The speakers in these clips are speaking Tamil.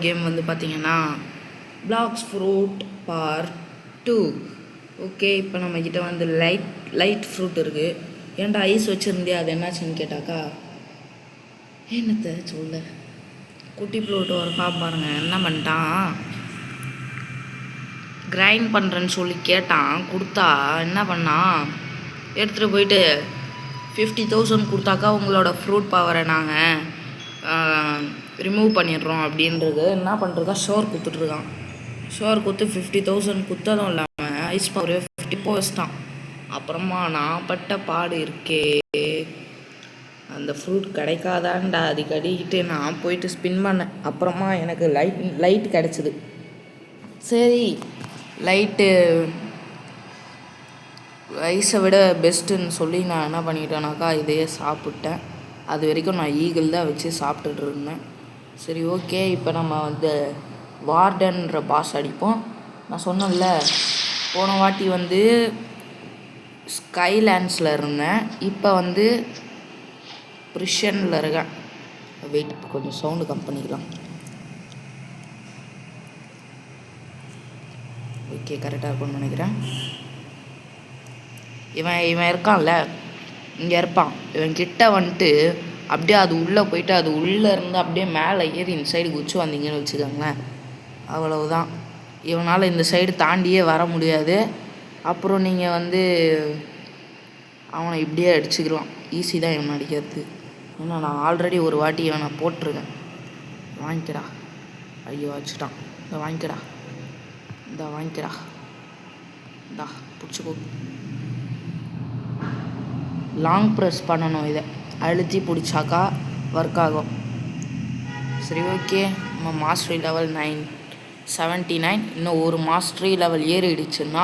கேம் வந்து பார்த்தீங்கன்னா பிளாக்ஸ் ஃப்ரூட் பார்ட் 2. ஓகே, இப்போ நம்மக்கிட்ட வந்து லைட் ஃப்ரூட் இருக்குது. ஏன்டா ஐஸ் வச்சுருந்தியா, அது என்னாச்சுன்னு கேட்டாக்கா என்னத்தை சொல்ல, குட்டி ஃப்ளூட் ஒரு பாருங்கள் என்ன பண்ணிட்டான், கிரைண்ட் பண்ணுறேன்னு சொல்லி கேட்டான். கொடுத்தா என்ன பண்ணான், எடுத்துகிட்டு போயிட்டு 50,000 கொடுத்தாக்கா உங்களோட ஃப்ரூட் பவரை நாங்கள் ரிமூவ் பண்ணிடுறோம் அப்படின்றது. என்ன பண்ணுறதா ஷோர் கொடுத்துட்ருக்கான். ஷோர் கொடுத்து 50,000 கொடுத்ததும் இல்லாமல் ஐஸ் பவர் 50 போஸ்ட்டான். அப்புறமா நான் பட்ட பாடு இருக்கே, அந்த ஃப்ரூட் கிடைக்காதான்டா அடிக்கடிக்கிட்டு நான் போயிட்டு ஸ்பின் பண்ணேன். அப்புறமா எனக்கு லைட் கிடச்சிது. சரி, லைட்டு ஐஸை விட பெஸ்ட்டுன்னு சொல்லி நான் என்ன பண்ணிட்டேனாக்கா இதையே சாப்பிட்டேன். அது வரைக்கும் நான் ஈகிள் தான் வச்சு சாப்பிட்டுட்டு இருந்தேன். சரி, ஓகே, இப்போ நம்ம வந்து வார்டன்ற பாஸ் அடிப்போம். நான் சொன்னேன்ல, போன வாட்டி வந்து ஸ்கைலேண்ட்ஸில் இருந்தேன், இப்போ வந்து பிரிஷனில் இருக்கேன். வெயிட், கொஞ்சம் சவுண்டு கம் பண்ணிக்கலாம். ஓகே, கரெக்டாக இருக்கும்னு நினைக்கிறேன். இவன் இருக்கான்ல, இங்கே இருப்பான். இவன் கிட்ட வந்துட்டு அப்படியே அது உள்ளே போயிட்டு அது உள்ளே இருந்து அப்படியே மேலே ஏறி இந்த சைடு குச்சி வந்தீங்கன்னு வச்சுக்கோங்களேன், அவ்வளவுதான். இவனால் இந்த சைடு தாண்டியே வர முடியாது. அப்புறம் நீங்கள் வந்து அவனை இப்படியே அடிச்சுக்கலாம். ஈஸி தான் இவனை அடிக்கிறது. ஏன்னா நான் ஆல்ரெடி ஒரு வாட்டி இவனை போட்டிருக்கேன். வாங்கிக்கடா. ஐயோ வச்சுட்டான். இந்த வாங்கிக்கடா, இந்த வாங்கிக்கடா, இந்தா பிடிச்சிக்கோ. லாங் ப்ரெஸ் பண்ணணும், இதை அழுத்தி பிடிச்சாக்கா ஒர்க் ஆகும். சரி, ஓகே, நம்ம மாஸ்டரி லெவல் 79. இன்னும் ஒரு மாஸ்டரி லெவல் ஏறிடுச்சுன்னா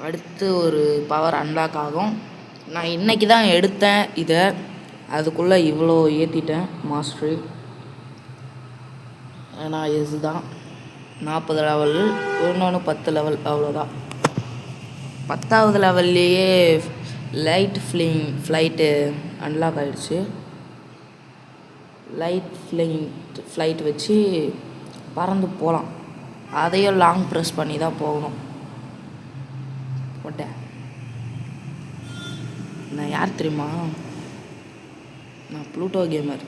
அடுத்து ஒரு பவர் அன்லாக் ஆகும். நான் இன்றைக்கி தான் எடுத்தேன் இதை, அதுக்குள்ளே இவ்வளோ ஏற்றிட்டேன் மாஸ்டரி. ஏன்னா இதுதான் 40 லெவல், இன்னொன்று 10 லெவல், அவ்வளோதான். 10வது லெவல்லையே லைட் ஃப்ளைட்டு அன்லாக் ஆகிடுச்சு. லைட் ஃப்ளைட் வச்சு பறந்து போகலாம். அதையும் லாங் ப்ரெஸ் பண்ணி தான் போகணும். போட்டேன். நான் யார் தெரியுமா, நான் ப்ளூட்டோ கேமர்.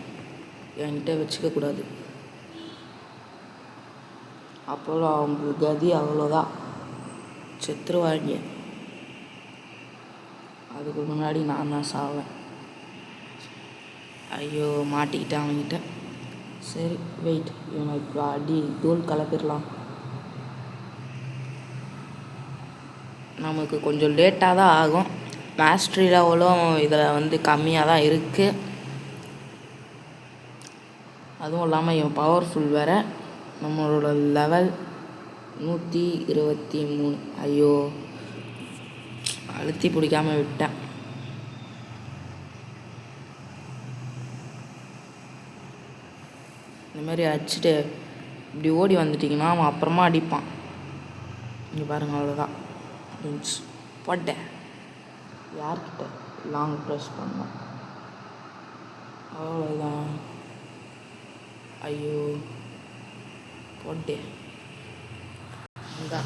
என்கிட்ட வச்சுக்கக்கூடாது. அப்போது அவங்க கதி அவ்வளோதான், செத்துருவாங்க. அதுக்கு முன்னாடி நான் தான் சாவேன். ஐயோ, மாட்டிக்கிட்டேன் அவன்கிட்ட. சரி, வெயிட், இவனை இப்போ அடி தூள் கலப்பிடலாம். நமக்கு கொஞ்சம் லேட்டாக தான் ஆகும். மாஸ்டரி லெவலும் இதில் வந்து கம்மியாக தான் இருக்குது. அதுவும் இல்லாமல் இவன் பவர்ஃபுல் வேறு. நம்மளோட லெவல் 123. ஐயோ, அழுத்தி பிடிக்காமல் விட்டேன். இந்த மாதிரி அடிச்சுட்டு இப்படி ஓடி வந்துட்டிங்கன்னா அவன் அப்புறமா அடிப்பான். இங்கே பாருங்கள், அவ்வளோதான் போட்டேன். யார்கிட்ட லாங் ப்ரெஸ் பண்ணோம், அவ்வளோதான். ஐயோ, போட்டேன். இந்தா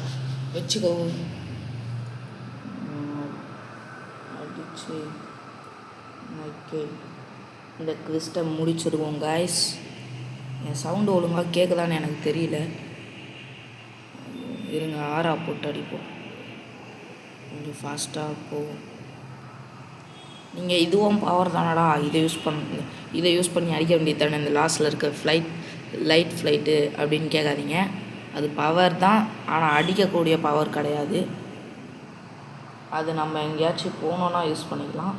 வச்சுக்கோ. அடிச்சு ஓகே, இந்த குவிஸ்ட்டை முடிச்சிடுவோம் காய்ஸ். என் சவுண்டு ஒழுங்காக கேட்குதான்னு எனக்கு தெரியல. இருங்க, ஆறா போட்டு அடிப்போம், கொஞ்சம் ஃபாஸ்ட்டாக போகும். நீங்கள் இதுவும் பவர் தானடா, இதை யூஸ் பண்ணி அடிக்க வேண்டியது தானே. இந்த லாஸ்ட்டில் இருக்க லைட் ஃப்ளைட்டு அப்படின்னு கேட்காதீங்க. அது பவர் தான், ஆனால் அடிக்கக்கூடிய பவர் கிடையாது. அது நம்ம எங்கேயாச்சும் போனோன்னா யூஸ் பண்ணிக்கலாம்.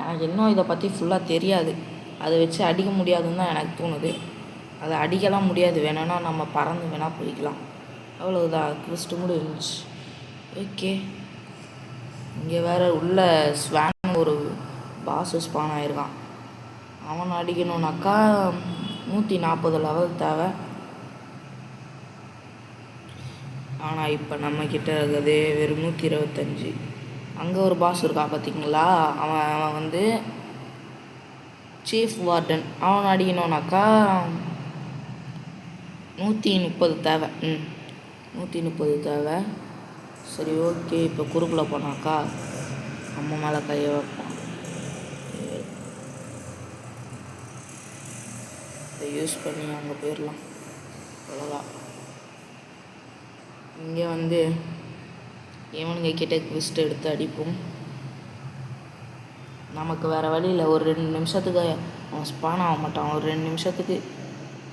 எனக்கு இன்னும் இதை பற்றி ஃபுல்லாக தெரியாது. அதை வச்சு அடிக்க முடியாதுன்னு தான் எனக்கு தோணுது. அதை அடிக்கலாம் முடியாது, வேணும்னா நம்ம பறந்து வேணால் போய்க்கலாம். அவ்வளோதான், குவிஸ்ட்டு முடிஞ்சிச்சு. ஓகே, இங்கே வேறு உள்ள ஸ்வான் ஒரு பாஸ் ஸ்பான் ஆகிருக்கான். அவனை அடிக்கணுன்னாக்கா 140 லெவல் தேவை. ஆனால் இப்போ நம்மக்கிட்ட இருக்கிறது வெறும் 125. அங்கே ஒரு பாஸ் இருக்கான் பார்த்தீங்களா, அவன் வந்து சீஃப் வார்டன். அவனை அடிக்கணுன்னாக்கா 130 தேவை. 130 தேவை. சரி ஓகே. இப்போ குறுக்குள்ள போனாக்கா நம்ம மேலே கையை வைப்போம். இதை யூஸ் பண்ணி அங்கே போயிடலாம். அவ்வளோதான். இங்கே வந்து இவனுங்க கிட்ட ட்விஸ்ட் எடுத்து அடிப்போம். நமக்கு வேறு வழியில் ஒரு 2 நிமிஷத்துக்கு அவன் ஸ்பான் ஆக மாட்டான். ஒரு 2 நிமிஷத்துக்கு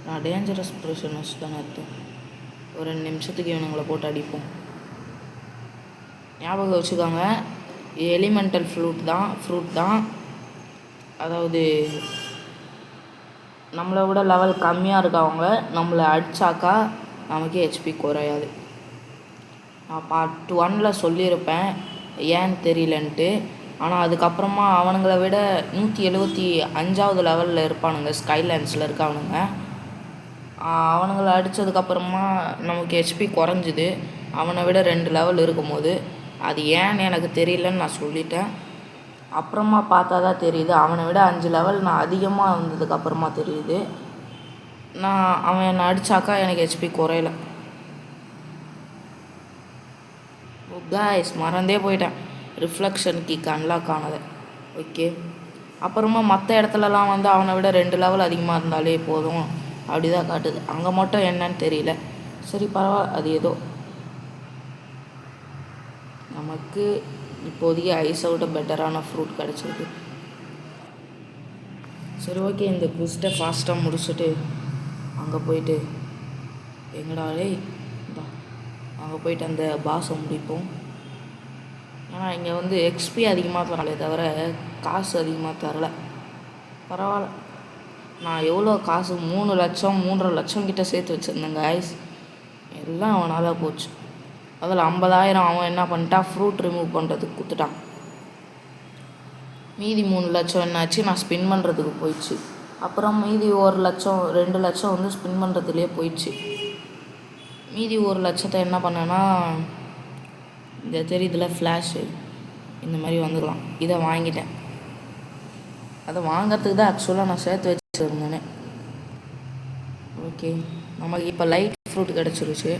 நான் டேஞ்சரஸ் ப்ரிஷன் வச்சு தானே எடுத்தேன். ஒரு 2 நிமிஷத்துக்கு இவனுங்களை போட்டு அடிப்போம். ஞாபகம் வச்சுக்கோங்க, எலிமெண்டல் ஃப்ரூட் தான். அதாவது நம்மளை விட லெவல் கம்மியாக இருக்கவங்க நம்மளை அடித்தாக்கா நமக்கு ஹெச்பி குறையாது. நான் பார்ட் 1ல் சொல்லியிருப்பேன் ஏன்னு தெரியலன்ட்டு. ஆனால் அதுக்கப்புறமா அவனுங்களை விட 175வது லெவலில் இருப்பானுங்க, ஸ்கைலேண்ட்ஸில் இருக்கவனுங்க. அவனுங்களை அடித்ததுக்கப்புறமா நமக்கு ஹெச்பி குறைஞ்சிது. அவனை விட 2 லெவல் இருக்கும்போது அது ஏன்னு எனக்கு தெரியலன்னு நான் சொல்லிட்டேன். அப்புறமா பார்த்தா தான் தெரியுது, அவனை விட 5 லெவல் நான் அதிகமாக வந்ததுக்கப்புறமா தெரியுது. அவன் என்னை அடித்தாக்கா எனக்கு ஹெச்பி குறையல. கைஸ் மறந்தே போயிட்டேன் ரிஃப்ளெக்ஷன் கிக் அன்லாக் ஆனதை. ஓகே. அப்புறமா மற்ற இடத்துலலாம் வந்து அவனை விட 2 லெவல் அதிகமாக இருந்தாலே போதும் அப்படி தான் காட்டுது. அங்கே மட்டும் என்னன்னு தெரியல. சரி பரவாயில்ல, அது ஏதோ நமக்கு இப்போதைக்கு ஐஸை விட பெட்டரான ஃப்ரூட் கிடச்சிருக்கு. சரி ஓகே. இந்த குவிஸ்ட்டை ஃபாஸ்ட்டாக முடிச்சுட்டு அங்கே போயிட்டு எங்கடாலே அங்கே போயிட்டு அந்த பாஸை முடிப்போம். ஏன்னா இங்கே வந்து எக்ஸ்பி அதிகமாக தரலே தவிர காசு அதிகமாக தரலை. பரவாயில்ல. நான் எவ்வளோ காசு 3 லட்சம் 3.5 லட்சம் கிட்ட சேர்த்து வச்சுருந்தேங்க ஐஸ். எல்லாம் அவனால் போச்சு. அதில் 50,000 அவன் என்ன பண்ணிட்டான், ஃப்ரூட் ரிமூவ் பண்ணுறதுக்கு கொடுத்துட்டான். மீதி 3 லட்சம் என்னாச்சு, நான் ஸ்பின் பண்ணுறதுக்கு போயிடுச்சு. அப்புறம் மீதி 1 லட்சம் 2 லட்சம் வந்து ஸ்பின் பண்ணுறதுலேயே போயிடுச்சு. மீதி 1 லட்சத்தை என்ன பண்ணேன்னா, இந்த தெரியுதுல ஃப்ளாஷு இந்த மாதிரி வந்துக்கலாம், இதை வாங்கிட்டேன். அதை வாங்கிறதுக்கு தான் ஆக்சுவலாக நான் சேர்த்து வச்சுருந்தேனே. ஓகே. நமக்கு இப்போ லைட் ஃப்ரூட் கிடச்சிருச்சு.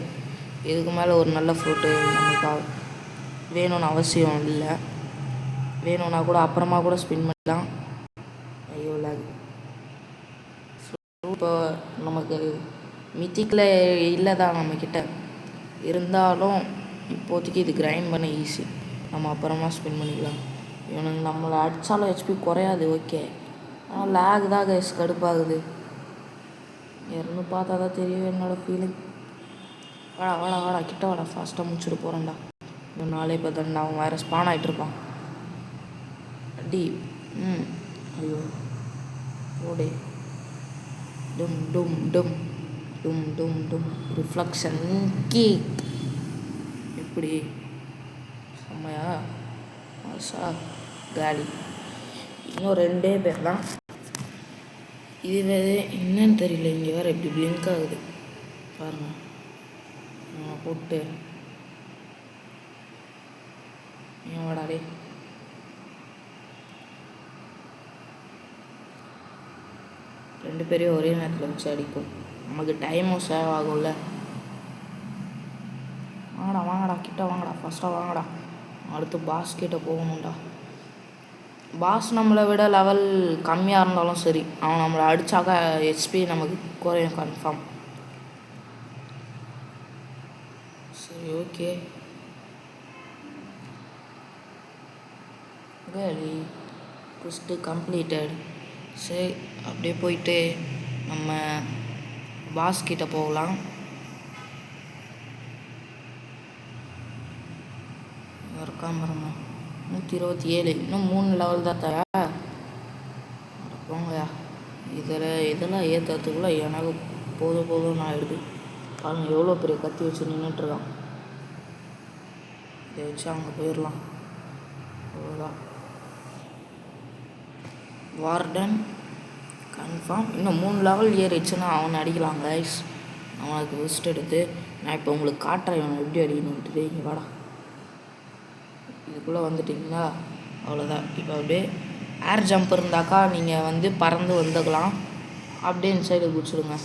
இதுக்கு மேலே ஒரு நல்ல ஃப்ரூட்டு நமக்கு வேணும்னு அவசியம் இல்லை. வேணும்னா கூட அப்புறமா கூட ஸ்பின் பண்ணலாம். ஐயோ லாக். இப்போ நமக்கு மித்திக்கில் இல்லை தான் நம்மக்கிட்ட, இருந்தாலும் இப்போதைக்கு இது கிரைண்ட் பண்ண ஈஸி. நம்ம அப்புறமா ஸ்பின் பண்ணிக்கலாம். இவனுக்கு நம்மளை அடித்தாலும் ஹெச்பி குறையாது. ஓகே. ஆனால் லேக் தான் கைஸ் கடுப்பாகுது. யாருன்னு பார்த்தா தான் தெரியும் என்னோடய ஃபீலிங். வாடா கிட்ட வாடா, ஃபாஸ்ட்டாக முடிச்சுட்டு போகிறேன்டா. இன்னும் 4 பேர் தான்டா. அவன் வேறு ஸ்பான் ஆகிட்டுருப்பான். அடி. ஐயோ ஓடே. டும் டும் டும் டும் டும் டும். ரிஃப்ளெக்ஷன் கிக் எப்படி செம்மையா மாசா காலி. இன்னும் 2 பேர் தான். இது என்னன்னு தெரியல. இங்கே வேறு எப்படி பிளிங்க் ஆகுது பாருங்கள். போட்டு ஏன் வாடாடே. ரெண்டு பேரையும் ஒரே நேரத்தில் வச்சு அடிக்கும். நமக்கு டைமும் சேவ் ஆகும்ல. வாங்கடா கிட்ட வாங்கடா, ஃபஸ்ட்டாக வாங்கடா. அடுத்து பாஸ் கிட்ட போகணும்டா. பாஸ் நம்மளை விட லெவல் கம்மியாக இருந்தாலும் சரி, அவன் நம்மளை அடித்தாக்கா ஹெச்பி நமக்கு குறையும் கன்ஃபார்ம். சரி ஓகே. வேலி குஸ்ட்டு கம்ப்ளீட்டட். சரி அப்படியே போயிட்டு நம்ம பாஸ் கிட்ட போகலாம். இருக்காம 127. இன்னும் 3 லெவல் தான் தர. போங்கயா. இதெல்லாம் ஏற்றுறதுக்குள்ள எனக்கு போதும்னு ஆகிடுது. பாருங்க எவ்வளோ பெரிய கத்தி வச்சு நின்றுட்டுருக்கான். இதை வச்சு அங்கே போயிடலாம். அவ்வளோதான். Warden confirm. இன்னும் 3 லெவல் ஏறிடுச்சுன்னா அவனை அடிக்கலாம் கைஸ். அவனுக்கு ஃபஸ்ட் எடுத்து நான் இப்போ உங்களுக்கு காட்டுறேன் இவனை எப்படி அடிக்கணுன்ட்டு. இங்கே வாடா. இதுக்குள்ளே வந்துட்டிங்களா, அவ்வளோதான். இப்போ அப்படியே ஏர் ஜம்ப் இருந்தாக்கா நீங்கள் வந்து பறந்து வந்துக்கலாம். அப்படியே இந்த சைடு குடிச்சிடுங்க.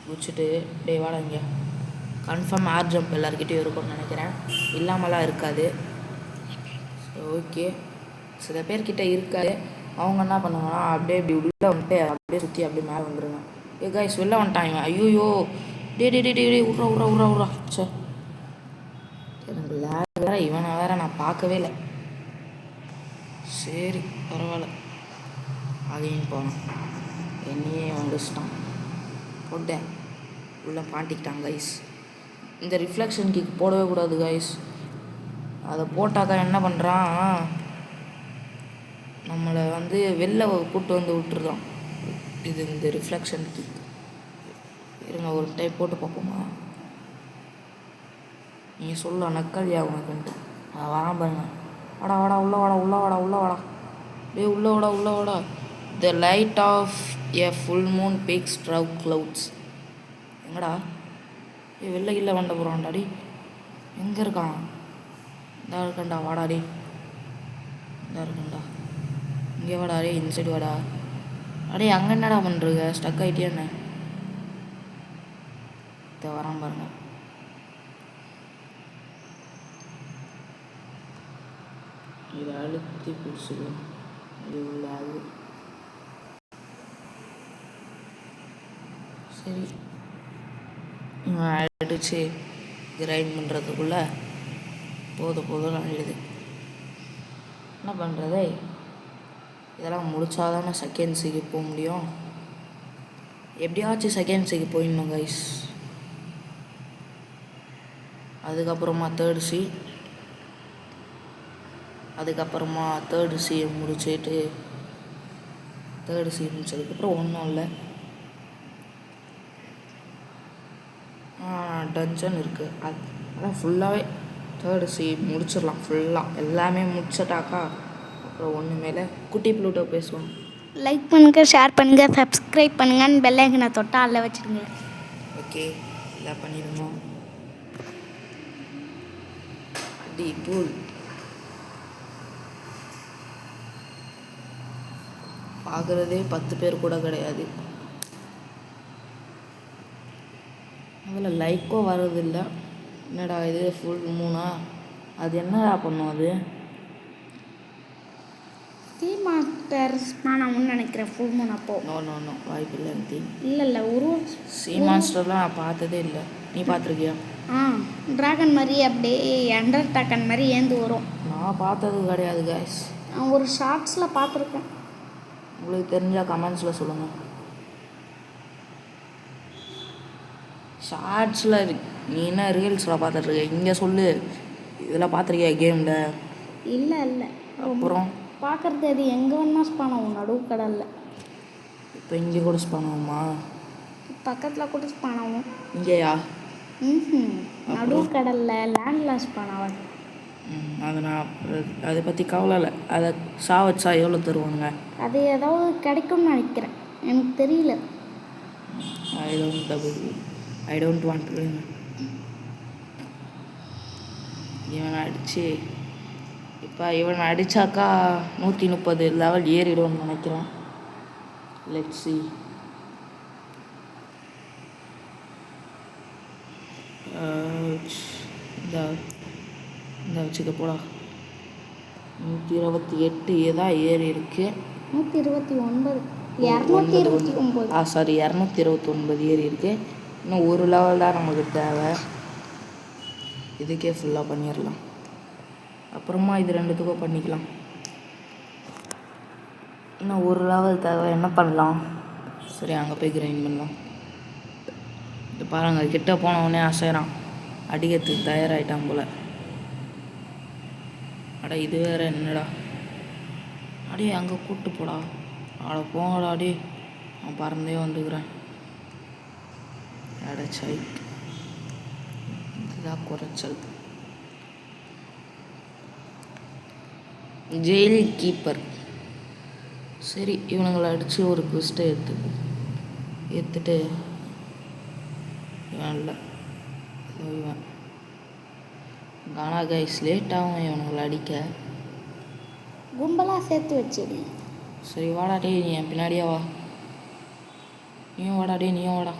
குச்சிட்டு டேய் வாடா இங்கே. கன்ஃபார்ம் ஏர் ஜம்ப் எல்லாருக்கிட்டையும் இருக்கும்னு நினைக்கிறேன், இல்லாமலாம் இருக்காது. ஓகே, சில பேர்கிட்ட இருக்காது. அவங்க என்ன பண்ணுவாங்கன்னா அப்படியே இப்படி உள்ளே வந்துட்டு அப்படியே சுற்றி அப்படியே மேலே வந்துடுங்க. கைஸ் வெளில வந்துட்டாங்க. ஐயோ டே உட்றா உட்றா உட்றா உட்றா. சே, எனக்கு லேக் வேற, இவனை வேற நான் பார்க்கவே இல்லை. சரி பரவாயில்ல, அதையும் போனான். என்னையே வந்துச்சிட்டான், போட்டேன் உள்ளே மாட்டிக்கிட்டான் கைஸ். இந்த ரிஃப்ளெக்ஷன் கிக் போடவே கூடாது கைஸ். அதை போட்டாக்கா என்ன பண்ணுறான், நம்மளை வந்து வெளில கூப்பிட்டு வந்து விட்டுருதான். இது இந்த ரிஃப்ளெக்ஷன் கிக். இருங்க ஒரு டைப் போட்டு பார்ப்போமா. நீங்கள் சொல்ல நக்கல்யா உனக்குன்ட்டு வரான் பாருங்க. வாடா வாடா உள்ளே வாடா உள்ளே வாடா உள்ளே வாடா டே உள்ளே வாடா உள்ளே வாடா. The light of a full moon peeks through clouds. எங்கடா வெளில கில்ல வண்ட போகிறான்டாடி. எங்கே இருக்கான்? இந்தா இருக்கண்டா, வாடாடி. இந்தா இருக்கண்டா, இங்கே வாடா. டே இந்த சைடு வாடா. அடே அங்கே என்னடா பண்ணுறீங்க? ஸ்டக் ஆகிட்டியா என்ன? இதை வரான் பாருங்க. இதை அழுத்தி பிடிச்சிக்கலாம். இது உள்ள ஆகு. சரி, அடிச்சு கிரைண்ட் பண்ணுறதுக்குள்ளே போதும் ஆகிடுது. என்ன பண்ணுறது, இதெல்லாம் முடிச்சாதானே செகண்ட் சிக்கு போக முடியும். எப்படியாச்சும் செகண்ட் சிக்கு போயிடணும் கைஸ். அதுக்கப்புறமா தேர்ட் சி, அதுக்கப்புறமா தேர்டு சி முடிச்சுட்டு, தேர்டு சி முடிச்சதுக்கப்புறம் ஒன்றும் இல்லை, டஞ்சன் இருக்குது. அதான் ஃபுல்லாகவே தேர்டு சி முடிச்சிடலாம். ஃபுல்லாக எல்லாமே முடிச்சிட்டாக்கா அப்புறம் ஒன்று மேலே குட்டி ப்ளூட்டோ பேசுவோம். லைக் பண்ணுங்கள், ஷேர் பண்ணுங்கள், சப்ஸ்கிரைப் பண்ணுங்கள், பெல் ஐக்கனை தொட்டால் அதில் வச்சுருங்க. ஓகே, எல்லாம் பண்ணிடுவோம். அடி தூள் பார்க்குறதே 10 பேர் கூட கிடையாது. அதில் லைக்கும் வர்றதில்லை. என்னடா இது ஃபுல் மூணா? அது என்னடா பண்ணும் அது? சி மாஸ்டர் ஸ்பானாகும்னு நினைக்கிறேன் ஃபுல் மூன் அப்போ. நோ வாய்ப்பு இல்லை. இல்லை ஒரு சி மாஸ்டர்லாம் நான் பார்த்ததே இல்லை. நீ பார்த்துருக்கியா? ட்ராகன் மாதிரி அப்படியே அண்டர் ட்ராகன் மாதிரி ஏந்து வரும். நான் பார்த்தது கிடையாது கைஸ். நான் ஒரு ஷார்ட்ஸில் பார்த்துருக்கேன். உங்களுக்கு தெரிஞ்சால் கமெண்ட்ஸில் சொல்லுங்கள். ஷார்ட்ஸில் நீ என்ன ரீல்ஸில் பார்த்துட்ருக்க? இங்கே சொல்லு, இதெல்லாம் பார்த்துருக்கியா கேமில்? இல்லை அப்புறம் பார்க்குறது அது எங்கே வேணா ஸ்பான் ஆகும், நடுவு கடலில். இப்போ இங்கே கூட ஸ்பான் ஆகுமா? பக்கத்தில் கூட ஸ்பான் ஆகும். இங்கேயா? நடுவு கடலில் லேண்டில் ஸ்பான் ஆகாது. அது நான் அதை பற்றி கவலை இல்லை. அதை வச்சா எவ்வளோ தருவாங்க? அது ஏதாவது கிடைக்கும்னு நினைக்கிறேன், எனக்கு தெரியல. I don't want to. இவனை அடித்து இப்போ இவனை அடித்தாக்கா 130 லெவல் ஏறிடும்னு நினைக்கிறேன். Let's see. இந்த வச்சுக்க போடா. 128 தான் ஏறி இருக்கு. 129 229. சாரி 229 ஏறி இருக்கு. இன்னும் ஒரு லெவல் தான் நமக்கு தேவை. இதுக்கே ஃபுல்லாக பண்ணிடலாம். அப்புறமா இது ரெண்டுத்துக்கும் பண்ணிக்கலாம். இன்னும் ஒரு லெவல் தேவை. என்ன பண்ணலாம்? சரி அங்கே போய் கிரைண்ட் பண்ணலாம். இது பாருங்கள், கிட்ட போனவொடனே அசைறான், அடிக்கிறதுக்கு தயாராகிட்டான் போல். அடா இது வேறு என்னடா? அடே அங்கே கூப்பிட்டு போடா. போங்கடா அடே, நான் பறந்தே வந்துக்கிறேன். அடைச்சாய், இதுதான் குறைச்சல். Jail keeper. சரி இவனுங்களை அடித்து ஒரு குவிஸ்ட்டை ஏற்றுட்டு இவன் இல்லை இவன் கானா கைஸ் லேட்டாகும் இவனுங்களை அடிக்க. கும்பலாக சேர்த்து வச்சடி. சரி வாடா டே, நீ என் பின்னாடியே வா. நீயும் வாடா டே, நீயும் வாடா.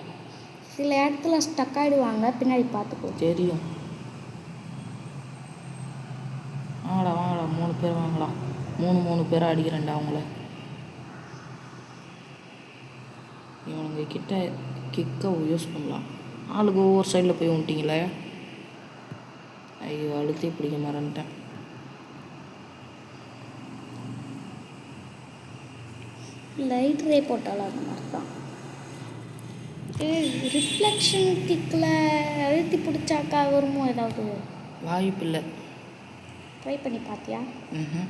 சில இடத்துல ஸ்டக் ஆகிடுவாங்க, பின்னாடி பார்த்துக்கோ. தெரியும். வாங்கடா வாங்கடா, 3 பேர் வாங்கடா. 3 பேராக அடிக்கிறேன்டா அவங்கள. இவனுங்க கிட்ட கிக்கை யூஸ் பண்ணலாம். ஆளுக்கு ஒவ்வொரு சைடில் போய் விட்டீங்களே. ஐயோ, அழுத்தி பிடிக்க மறந்துட்டேன். லைட் ரே போட்டாலும் அது மாதிரி தான். ரிஃப்ளெக்ஷன் கிக்கில் அழுத்தி பிடிச்சாக்கா வருமோ ஏதாவது? வாய்ப்பு இல்லை. ட்ரை பண்ணி பார்த்தியா? ம்.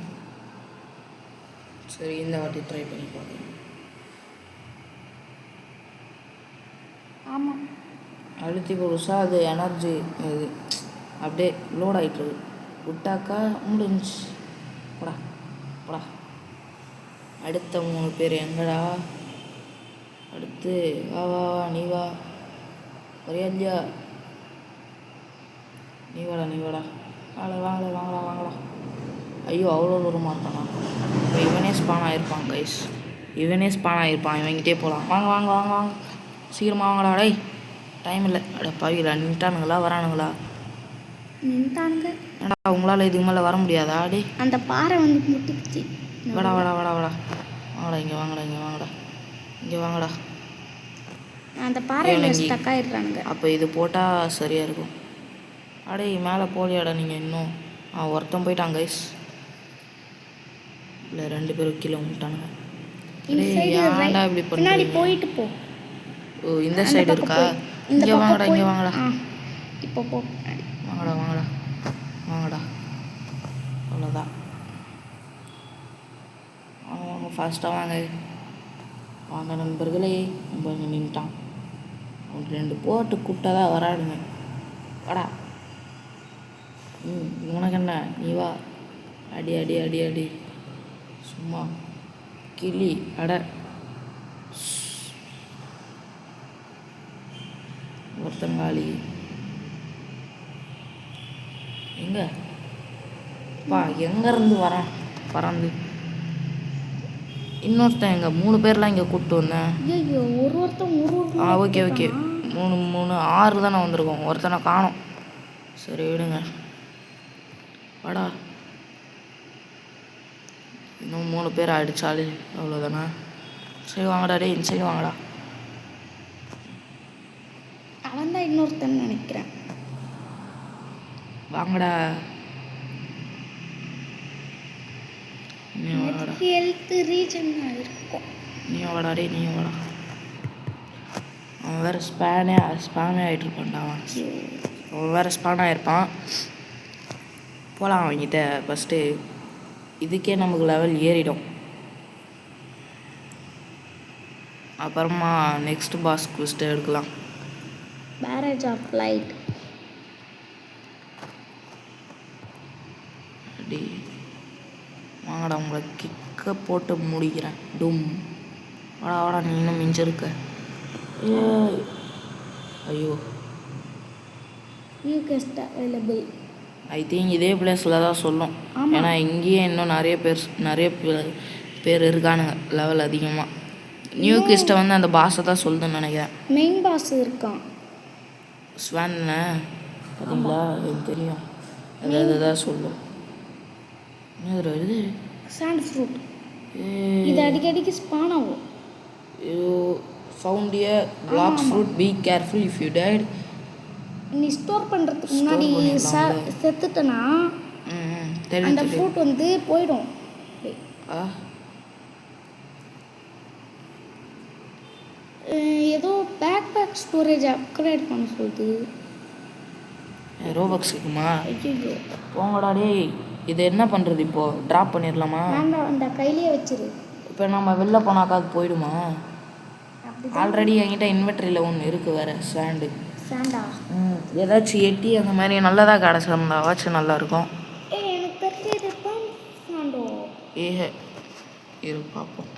சரி, இந்த வாட்டி ட்ரை பண்ணி பார்க்கலாம். ஆமாம், அழுத்தி புதுசா அது எனர்ஜி அது அப்படியே லோட் ஆகிட்டுருக்கு. விட்டாக்கா முடிஞ்சு. போடா போடா. அடுத்த 3 பேர் எங்கடா? அடுத்து வா வா வா, நீ வா. வரியா இல்லையா? நீ வாடா நீ வாடா. வாங்கடா வாங்கடா வாங்கடா. ஐயோ, அவ்வளோ தூரமாக இருக்கானா? இப்போ இவனே ஸ்பான் ஆகிருப்பான் கைஸ். இவங்கிட்டே போகலாம். வாங்க வாங்க வாங்க வாங்க, சீக்கிரமாக வாங்கடா. டேய், டைம் இல்லை. அட பாவிங்களா, நின்ட்டானுங்களா வரானுங்களா? நின்ட்டானுங்க. ஏடா, உங்களால் இதுக்கு மேலே வர முடியாதா? டே, அந்த பாறை வந்து முட்டிக்குச்சு. வாடா வாடா வாடா வாடா. வாங்கடா இங்கே வாங்கடா இங்கே வாங்கடா. அந்த பாறையில் ஸ்டக் ஆகிடுறானுங்க. அப்போ இது போட்டால் சரியாக இருக்கும். அடே, மேலே போலியாடா நீங்கள் இன்னும்? ஒருத்தன் போயிட்டான் கைஸ். இல்லை, 2 பேரும் கீழே விட்டானுங்க. ஏன்டா இப்படி பின்னாடி பண்ணி போயிட்டு போ. ஓ, இந்த சைடு இருக்கா? இங்கே வாங்கடா இங்கே வாங்கடா. இப்போ போ. வாங்கடா வாங்கடா வாங்கடா. அவ்வளோதான். வாங்க ஃபாஸ்ட்டாக வாங்க. வாங்க நண்பர்களே. நம்ம இங்கே நின்ட்டான். அவனுக்கு 2 போட்டு கூப்பிட்டா தான் வராடுங்க. வாடா. உனக்கு என்ன? நீ வா. அடி அடி அடி அடி. சும்மா கிளி அட. ஒருத்தங்காளி எங்க பா? எங்கேருந்து வரான் பறந்து? இன்னொருத்தன் எங்க? 3 பேர்லாம் இங்கே கூப்பிட்டு வந்தேன். ஐயோ, ஒருத்தன் ஓகே 3 6 தானே வந்திருக்கோம். ஒருத்தனை காணோம். சரி விடுங்க. வாடா. இன்னும் 3 பேர் அடித்தாலே அவ்வளோதானே. சரி வாங்கடா. டே, இந்த சைடு வாங்கடா. அவன் தான் இன்னொருத்தன் நினைக்கிறேன். வாங்கடா. நீ வாடா. ஹெல்த் ரீஜன் இருக்கும். நீ வாடா. டே, நீ வாடா. அவன் வேறு ஸ்பானே ஆகிட்டு இருப்பான்டா. அவன் வேறு ஸ்பான் ஆகிருப்பான். போகலாம் அவங்ககிட்ட. ஃபஸ்ட்டு இதுக்கே நமக்கு லெவல் ஏறிடும். அப்புறமா நெக்ஸ்ட் பாஸ் குவிஸ்ட் எடுக்கலாம். Barrage of light. அடி வாங்கடா, உங்களை கிக்க போட்டு முடிக்கிறேன். டும். வாடா வாடா, நீ இன்னும் மிஞ்சிருக்க. ஐயோ, new guest available. I think இதே பிளேஸில் தான் சொல்லும். ஏன்னா இங்கேயே இன்னும் நிறைய பேர் இருக்கானுங்க லெவல் அதிகமாக. நியூ கெஸ்ட்டை வந்து அந்த பாஸை தான் சொல்லுதுன்னு நினைக்கிறேன். மெயின் பாஸ் இருக்கான். ஸ்வான் பார்த்தீங்களா? எனக்கு தெரியும். அதுதான் சொல்லும். இது சாண்ட் ஃப்ரூட். இது அடிக்கடிக்கு ஸ்பான் ஆகும். Found a black fruit. Be careful if you died. நீ ஸ்டோர் பண்ணுறதுக்கு முன்னாடி செத்துட்டனா அந்த ஃப்ரூட் வந்து போயிடும். ஏதோ பேக் ஸ்டோரேஜ் அப்கிரேட் பண்ண சொல்லுது. ரோபக்ஸ் இருக்குமா? ஐயோ, போங்கடா. டேய், இது என்ன பண்ணுறது? இப்போது ட்ராப் பண்ணிடலாமா? வேண்டாம், அந்த கையிலேயே வச்சிரு. இப்போ நம்ம வெளில போனாக்கா அது போயிடுமா? ஆல்ரெடி என்கிட்ட இன்வெர்டரியில் ஒன்று இருக்குது வேறு. சாண்டா. ஏதாச்சும் எட்டி அந்த மாதிரி நல்லதாக கிடச்சிருந்தாவாச்சும் நல்லாயிருக்கும். எனக்கு தெரிஞ்சது சாண்டோ. இரு பார்ப்போம்.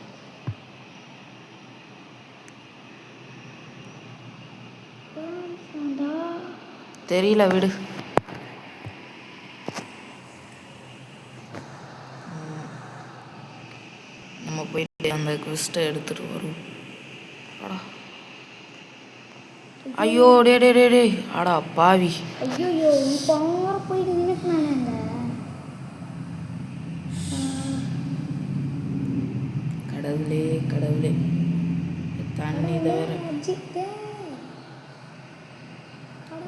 தெரியல, விடு. நம்ம போயிட்டு அந்த குவிஸ்ட்டை எடுத்துகிட்டு வருவோம். ஐயோ டே டே டே டே அடா பாவி. ஐயோ பார போயிட்டு நினைக்கு நானே கடவுளே கடவுளே தண்ணி இதை வேற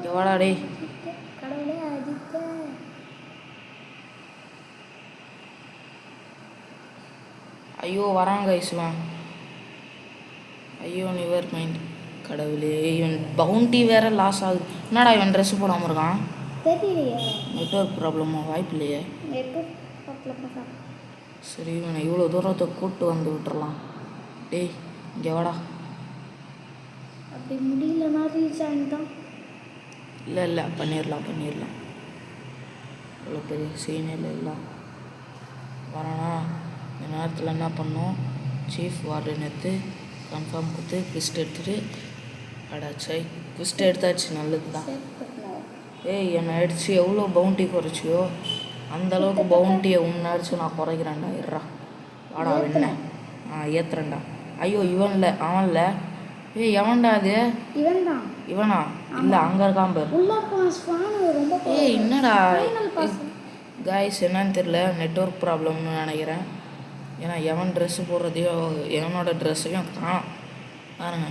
எவ்வளோ டே. கடவுளே அஜித்த ஐயோ வராங்க ஐசுவான். ஐயோ நிவர் மைண்ட். கடவுளே இவன் பவுண்டி வேற லாஸ் ஆகுது. என்னடா இவன் ட்ரெஸ் போடாமல் இருக்கான்? தெரியலையே. நெட்ஒர்க் ப்ராப்ளமா? வாய்ப்பு இல்லையே. சரி இவனை இவ்வளோ தூரத்தை கூப்பிட்டு வந்து விட்டுறலாம். டேய் இங்கே வாடா. அப்படி முடியலன்னா ரீச் ஆகிட்டான். இல்லை பண்ணிடலாம். இவ்வளோ பெரிய சீனில் இல்லை வரானா. இந்த நேரத்தில் என்ன பண்ணோம், சீஃப் வார்டன் எடுத்து கன்ஃபார்ம் கொடுத்து ட்விஸ்ட் எடுத்துகிட்டு அடாச்சை ட்விஸ்ட் எடுத்தாச்சு. நல்லது தான். ஏய் என்னை அடித்து எவ்வளோ பவுண்டி குறைச்சியோ அந்தளவுக்கு பவுண்டியை உன்னை அடிச்சு நான் குறைக்கிறேன்டா. இருறா வாடா என்ன ஏற்றுறேன்டா. ஐயோ இவன்ல அவன்ல. ஏய் எவன்டா அது? இவனா? இல்லை அங்கே இருக்கான் பேர். ஏய் என்னடா காய்ஸ் என்னன்னு தெரில, நெட்ஒர்க் ப்ராப்ளம்னு நினைக்கிறேன். ஏன்னா எவன் ட்ரெஸ்ஸு போடுறதையோ எவனோட ட்ரெஸ்ஸையும் காணும் பாருங்க.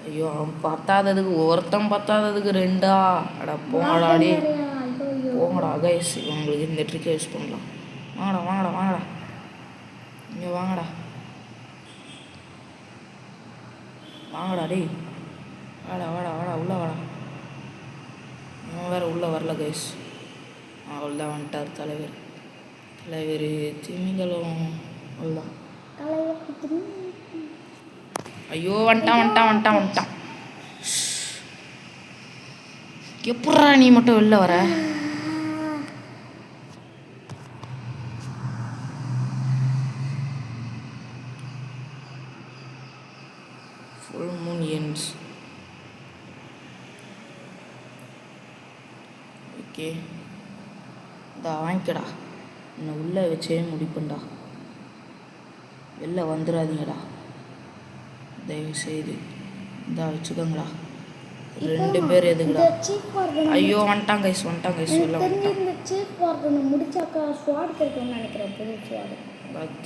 ஐயோ அவன் பத்தாததுக்கு ரெண்டா. அடா போங்கடாடி போங்கடா கைஸ். உங்களுக்கு இந்த ட்ரிக்கை யூஸ் பண்ணலாம். வாங்கடா இங்கே வாங்கடா டேய் வாடா உள்ளே வாடா. இவன் வேறு உள்ளே வரல கைஸ். அவ்வளோதான் வந்துட்டார் தலைவர் திமிங்கலம். அவ்வளோதான். ஐயோ வந்துட்டான். எப்பட்றா நீ மட்டும் வெளில வர? Full Moon ends. ஓகே வாங்கிக்கடா. என்னை உள்ளே வச்சே முடிப்பேன்டா. வெளில வந்துடாதீங்கடா தயவு செய்து. வச்சுக்கோங்கடா. 2 பேர் எதுக்குடா? ஐயோ வந்துட்டான் கைஸ் வெளில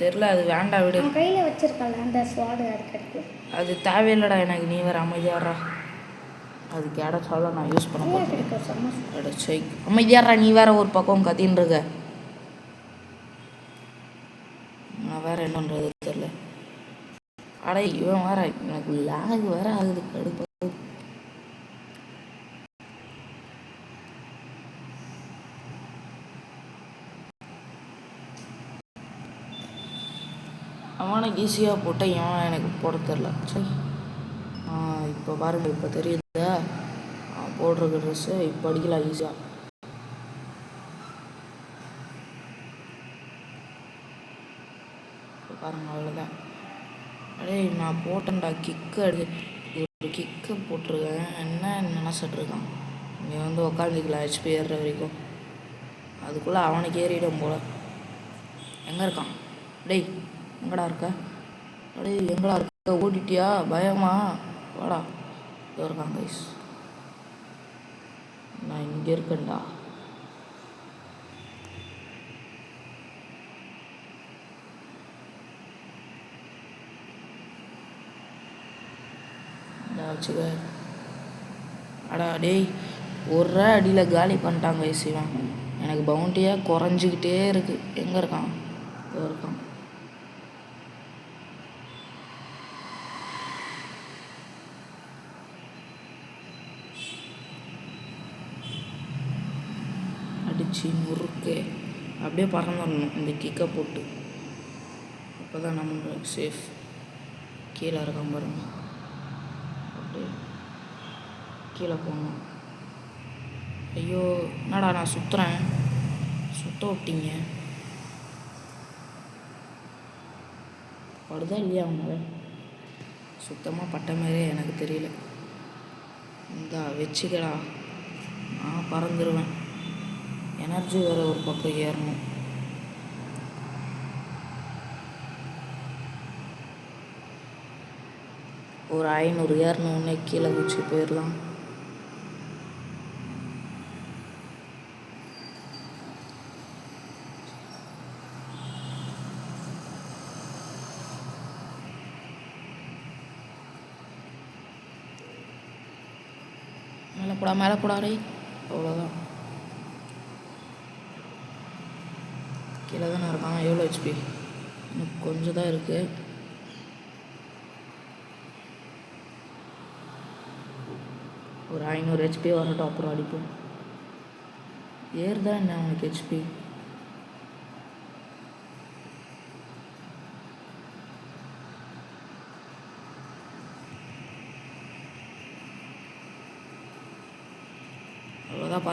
தெரில. அது வேண்டாம் விடு. கையில் வச்சிருக்கல அந்த ஸ்வாடு அது தேவையில்லடா எனக்கு. நீ வேறு அமைதியாடுறா. அது கிடைச்சாலும் நான் யூஸ் பண்ண மாட்டேன். அமைதியாடுறா. நீ வேற ஒரு பக்கம் கத்தின்னு இருக்க. நான் வேற என்ன பண்ணுறது தெரில. அடே இவன் வேற எனக்கு லேக் வேற ஆகுது. கடுப்பு. அவனுக்கு ஈஸியாக போட்டால் இவன் எனக்கு போட தெரில. சரி இப்போ பாருங்க, இப்போ தெரியுதா போடுற ட்ரெஸ்ஸு. இப்போ அடிக்கலாம் ஈஸியாக. இப்போ பாருங்கள் அவ்வளோதான். அடே நான் போட்டேன்டா கிக்கு. ஒரு கிக்கை போட்டிருக்கேன். என்ன நினச்சிட்ருக்கான். இங்கே வந்து உக்காந்துக்கலாம் ஹெச்பி ஏறுற வரைக்கும். அதுக்குள்ளே அவனுக்கு ஏறிடும் போல. எங்கே இருக்கான்? டேய் எங்கடா இருக்க? ஓடிட்டியா? பயமா? வாடா. இதோ இருக்கான் கைஸ். நான் இங்கே இருக்கேன்டா. வச்சுக்க. அடா டேய் ஒரு அடியில் காலி பண்ணிட்டாங்க கைஸ். இவன் எனக்கு பவுண்டியாக குறைஞ்சிக்கிட்டே இருக்கு. எங்கே இருக்கான்? இதோ இருக்கான். அடிச்சு முறுக்கு அப்படியே பறந்துடணும் இந்த கிக்கை போட்டு. அப்போ தான் நம்மளுக்கு சேஃப். கீழே இருக்கான் பாருங்க. அப்படியே கீழே போகணும். ஐயோ என்னடா நான் சுற்றுறேன். சுத்த விட்டீங்க. படுதா இல்லையா அவங்க? சுத்தமாக பட்ட மாதிரியே எனக்கு தெரியல. இந்தா வச்சுக்கடா. நான் பறந்துடுவேன். எனர்ஜி வேறு ஒரு பக்கம் ஏறணும். ஒரு 500 ஏறணுன்னே கீழே குச்சி போயிடலாம். மேலே போடா ரே. அவ்வளோதான். கீழே தானே இருக்கான். எவ்வளோ ஹெச்பி? இன்னும் கொஞ்சம் தான் இருக்குது. ஒரு 500 ஹெச்பி வரட்டும், அப்புறம் அடிப்போம். ஏறுதா என்ன அவனுக்கு ஹெச்பி? அவ்வளோதான்.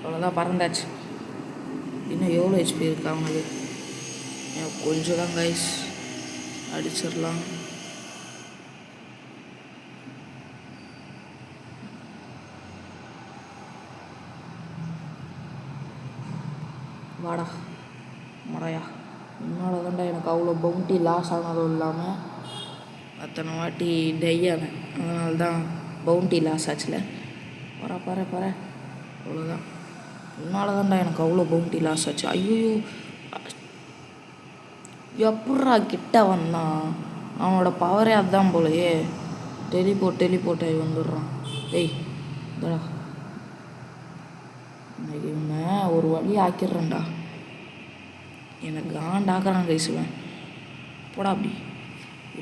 அவ்வளோதான், பறந்தாச்சு. இன்னும் எவ்வளோ ஹெச்பி இருக்கா அவனுக்கு? கொஞ்சம் தான் கைஸ், அடிச்சிடலாம். வாடா மடையா. உன்னால தான்டா எனக்கு அவ்வளோ பவுண்டி லாஸ் ஆனதும் இல்லாமல் அத்தனை வாட்டி டையானேன். அதனால தான் பவுண்டி லாஸ் ஆச்சுல. பர அவ்வளோதான். உன்னால தான்டா எனக்கு அவ்வளோ பவுண்டி லாஸ் ஆச்சு. ஐயோ, எப்பட்றா கிட்ட வந்தான்? அவனோட பவரே அதுதான் போலையே. டெலிபோர்ட் ஆகி வந்துடுறான். டேய் இதடா, இன்னைக்கு இவனை ஒரு வழி ஆக்கிடுறேன்டா. எனக்கு காண்டாக்குறான் கைசுவேன். போடா அப்படி.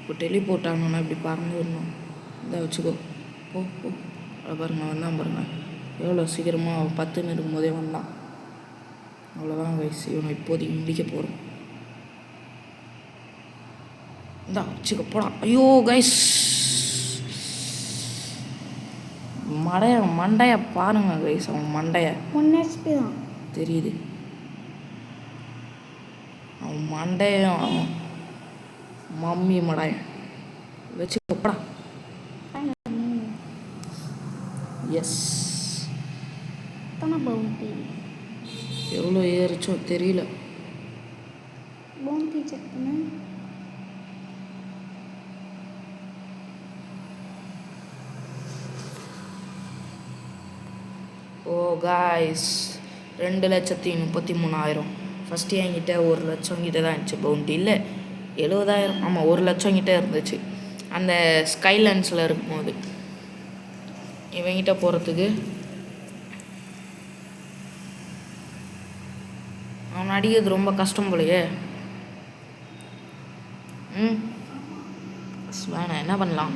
இப்போ டெலிபோர்ட் ஆகணுன்னா இப்படி பறந்து வரணும். இதை வச்சுக்கோ. போ பாருங்க, வந்தான் பாருங்க. எவ்வளோ சீக்கிரமாக 10 இருக்கும்போதே வந்தான். அவ்வளோதான் கைஸ், இவனை இப்போதைக்கு முடிக்க போகிறோம். இந்தா வச்சுக்க, போடா. ஐயோ கைஸ், மண்டைய பாருங்க கைஸ். அவன் மண்டைய 1 HP தான் தெரியுது. அவன் மண்டையும் மம்மி மடைய வச்சு கொப்படா. எஸ், பவுண்டி எவ்வளோ ஏறிச்சோ தெரியல. பவுண்டி செக் பண்ணு. ஓ காய்ஸ், 2,33,000. ஃபஸ்ட்டு என்கிட்ட 1,00,000 கிட்ட தான் இருந்துச்சு பவுண்டி. இல்லை 70,000, ஆமாம் 1,00,000 கிட்ட இருந்துச்சு அந்த ஸ்கைலன்ஸில் இருக்கும்போது. இவங்கிட்ட போகிறதுக்கு அவன் அடிக்கிறது ரொம்ப கஷ்டம் போலையே. ஸ்வேனை என்ன பண்ணலாம்?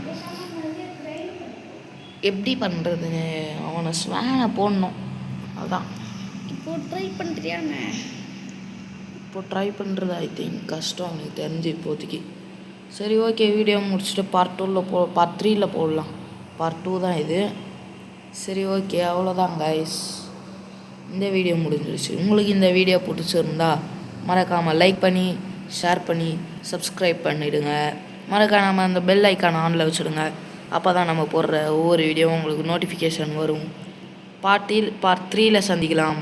எப்படி பண்ணுறது? அவனை ஸ்வேனை போடணும். அதுதான் இப்போ ட்ரை பண்ணுறியாண்ணே? இப்போ ட்ரை பண்ணுறது ஐ திங்க் கஷ்டம் எனக்கு தெரிஞ்சு இப்போதைக்கு. சரி ஓகே, வீடியோ முடிச்சுட்டு பார்ட் 3ல் போடலாம். பார்ட் 2 தான் இது. சரி ஓகே, அவ்வளோதான் கைஸ், இந்த வீடியோ முடிஞ்சிருச்சு. உங்களுக்கு இந்த வீடியோ பிடிச்சிருந்தா மறக்காமல் லைக் பண்ணி, ஷேர் பண்ணி, சப்ஸ்கிரைப் பண்ணிவிடுங்க. மறக்காமல் அந்த பெல் ஐக்கானை ஆனில் வச்சுடுங்க. அப்போ தான் நம்ம போடுற ஒவ்வொரு வீடியோவும் உங்களுக்கு நோட்டிஃபிகேஷன் வரும். பார்ட் 3ல் சந்திக்கலாம்.